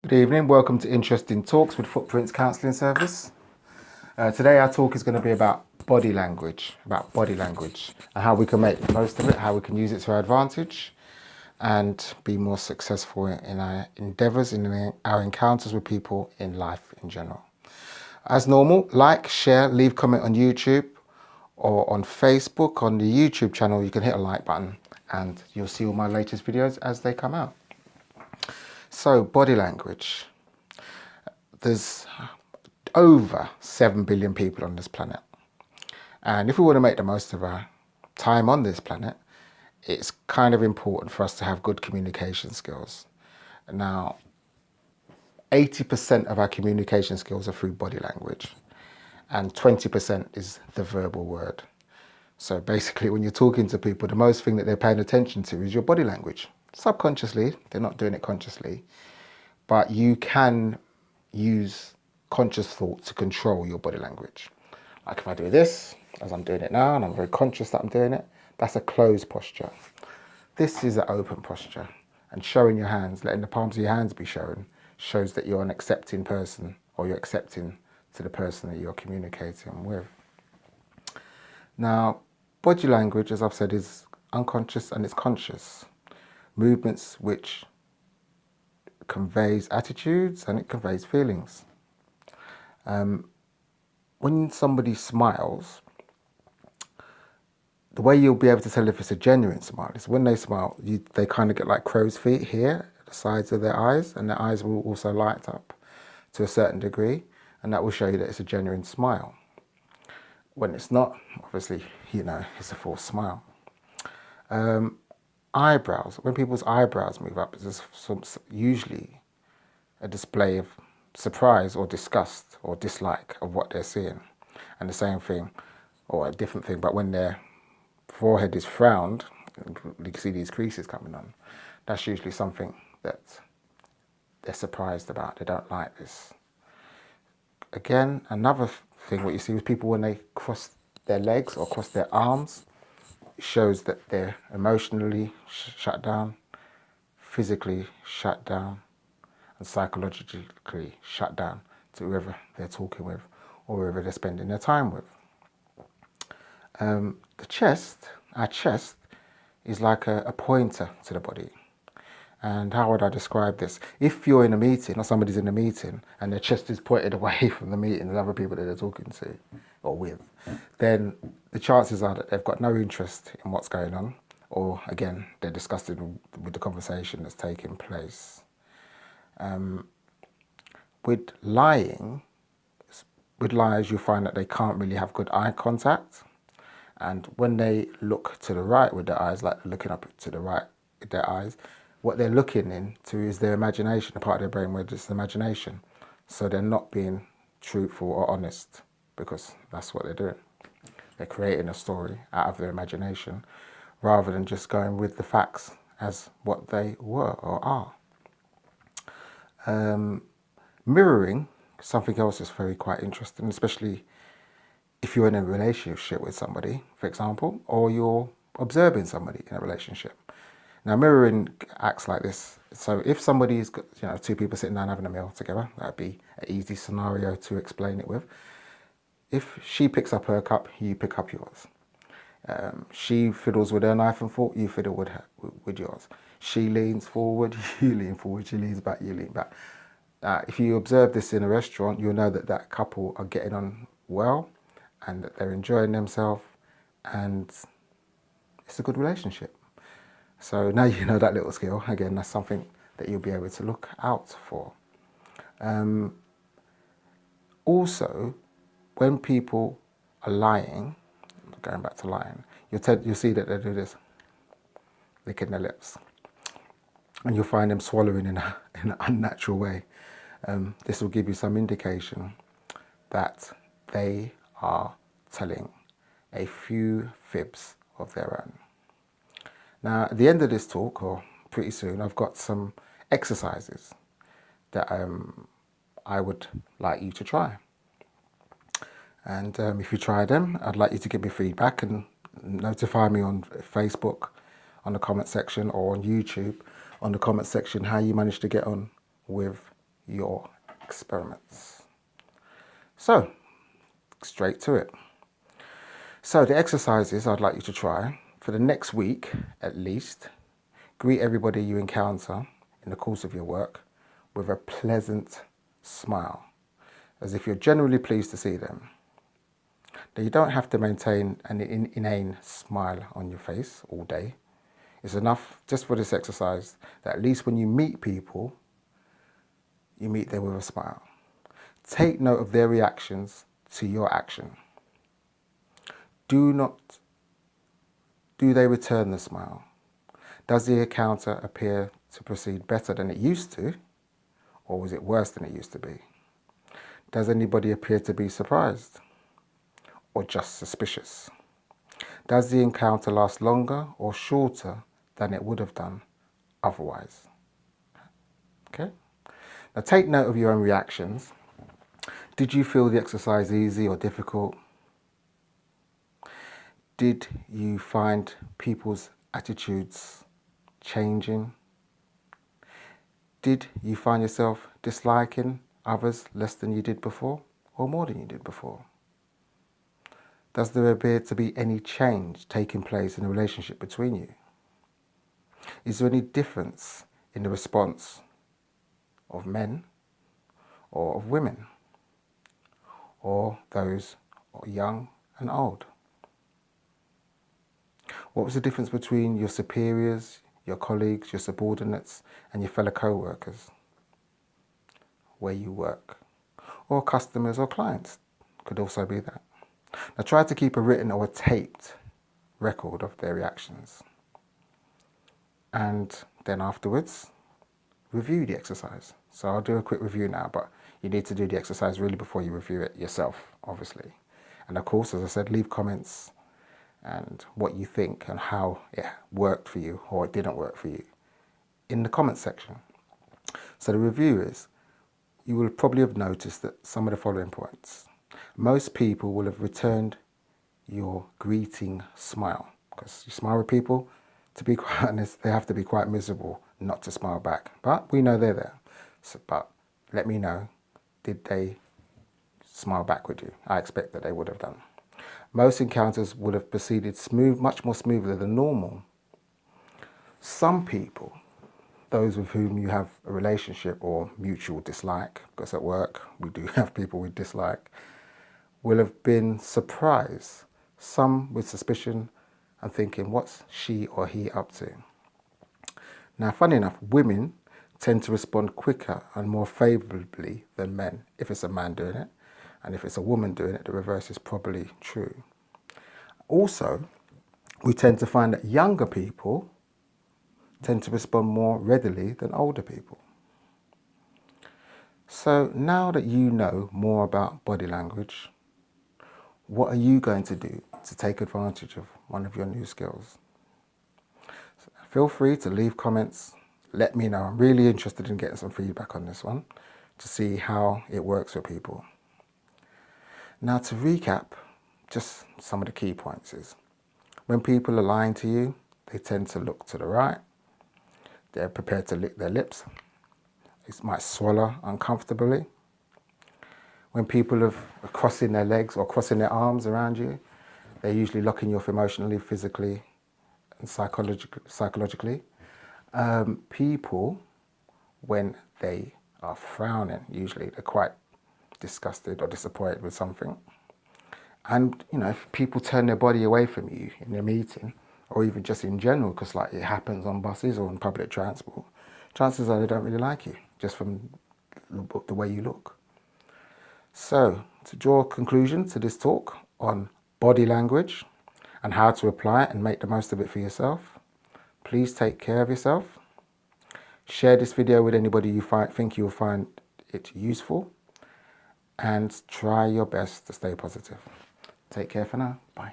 Good evening, welcome to Interesting Talks with Footprints Counselling Service. Today our talk is going to be about body language, and how we can make the most of it, how we can use it to our advantage and be more successful in our endeavours, in our encounters with people in life in general. As normal, like, share, leave comment on YouTube or on Facebook. On the YouTube channel you can hit a like button and you'll see all my latest videos as they come out. So, body language. There's over 7 billion people on this planet. And if we want to make the most of our time on this planet, it's kind of important for us to have good communication skills. Now, 80% of our communication skills are through body language, and 20% is the verbal word. So basically, when you're talking to people, the most thing that they're paying attention to is your body language. Subconsciously, they're not doing it consciously, but you can use conscious thought to control your body language. Like if I do this, as I'm doing it now, and I'm very conscious that I'm doing it, that's a closed posture. This is an open posture. And showing your hands, letting the palms of your hands be shown, shows that you're an accepting person, or you're accepting to the person that you're communicating with. Now, body language, as I've said, is unconscious and it's conscious. Movements which conveys attitudes and it conveys feelings. When somebody smiles, the way you'll be able to tell if it's a genuine smile is when they smile, they kind of get like crow's feet here at the sides of their eyes, and their eyes will also light up to a certain degree, and that will show you that it's a genuine smile. When it's not, obviously, it's a false smile. Eyebrows. When people's eyebrows move up, it's usually a display of surprise or disgust or dislike of what they're seeing. And the same thing, or a different thing, but when their forehead is frowned, you can see these creases coming on, that's usually something that they're surprised about. They don't like this. Again, another thing, what you see with people when they cross their legs or cross their arms, shows that they're emotionally shut down, physically shut down, and psychologically shut down to whoever they're talking with or whoever they're spending their time with. Our chest is like a pointer to the body. And how would I describe this? If you're in a meeting or somebody's in a meeting and their chest is pointed away from the meeting and other people that they're talking to or with, then the chances are that they've got no interest in what's going on, or again, they're disgusted with the conversation that's taking place. With liars, you find that they can't really have good eye contact. And when they look to the right with their eyes, like looking up to the right with their eyes, what they're looking into is their imagination, the part of their brain where it's imagination. So they're not being truthful or honest, because that's what they're doing. They're creating a story out of their imagination rather than just going with the facts as what they were or are. Mirroring, something else is very quite interesting, especially if you're in a relationship with somebody, for example, or you're observing somebody in a relationship. Now, mirroring acts like this. So if somebody's got, two people sitting down having a meal together, that'd be an easy scenario to explain it with. If she picks up her cup, you pick up yours. She fiddles with her knife and fork, you fiddle with yours. She leans forward, you lean forward. She leans back, you lean back. If you observe this in a restaurant, you'll know that that couple are getting on well and that they're enjoying themselves, and it's a good relationship. So now you know that little skill. Again, that's something that you'll be able to look out for. Also, when people are lying, going back to lying, you'll see that they do this, licking their lips. And you'll find them swallowing in an unnatural way. This will give you some indication that they are telling a few fibs of their own. Now, at the end of this talk, or pretty soon, I've got some exercises that I would like you to try. And if you try them, I'd like you to give me feedback and notify me on Facebook, on the comment section, or on YouTube, on the comment section, how you managed to get on with your experiments. So, straight to it. So the exercises I'd like you to try for the next week at least: greet everybody you encounter in the course of your work with a pleasant smile, as if you're genuinely pleased to see them. Now, you don't have to maintain an inane smile on your face all day. It's enough just for this exercise that at least when you meet people, you meet them with a smile. Take note of their reactions to your action. Do they return the smile? Does the encounter appear to proceed better than it used to, or was it worse than it used to be? Does anybody appear to be surprised or just suspicious? Does the encounter last longer or shorter than it would have done otherwise? Okay. Now take note of your own reactions. Did you feel the exercise easy or difficult? Did you find people's attitudes changing? Did you find yourself disliking others less than you did before, or more than you did before? Does there appear to be any change taking place in the relationship between you? Is there any difference in the response of men or of women, or those young and old? What was the difference between your superiors, your colleagues, your subordinates, and your fellow co-workers where you work? Or customers or clients could also be that. Now try to keep a written or a taped record of their reactions. And then afterwards, review the exercise. So I'll do a quick review now, but you need to do the exercise really before you review it yourself, obviously. And of course, as I said, leave comments and what you think and how it worked for you or it didn't work for you in the comments section. So the review is, you will probably have noticed that some of the following points. Most people will have returned your greeting smile, because you smile with people, to be quite honest, they have to be quite miserable not to smile back. But we know they're there. So, but let me know, did they smile back with you? I expect that they would have done. Most encounters would have proceeded much more smoothly than normal. Some people, those with whom you have a relationship or mutual dislike, because at work we do have people we dislike, will have been surprised, some with suspicion and thinking, what's she or he up to? Now, funny enough, women tend to respond quicker and more favourably than men if it's a man doing it. And if it's a woman doing it, the reverse is probably true. Also, we tend to find that younger people tend to respond more readily than older people. So now that you know more about body language, what are you going to do to take advantage of one of your new skills? So feel free to leave comments. Let me know. I'm really interested in getting some feedback on this one to see how it works for people. Now, to recap, just some of the key points is, when people are lying to you, they tend to look to the right. They're prepared to lick their lips. They might swallow uncomfortably. When people are crossing their legs or crossing their arms around you, they're usually locking you off emotionally, physically, and psychologically. People, when they are frowning, usually they're quite disgusted or disappointed with something. And, you know, if people turn their body away from you in a meeting, or even just in general, because like it happens on buses or on public transport, chances are they don't really like you, just from the way you look. So, to draw a conclusion to this talk on body language and how to apply it and make the most of it for yourself, please take care of yourself. Share this video with anybody you think you'll find it useful, and try your best to stay positive. Take care for now. Bye.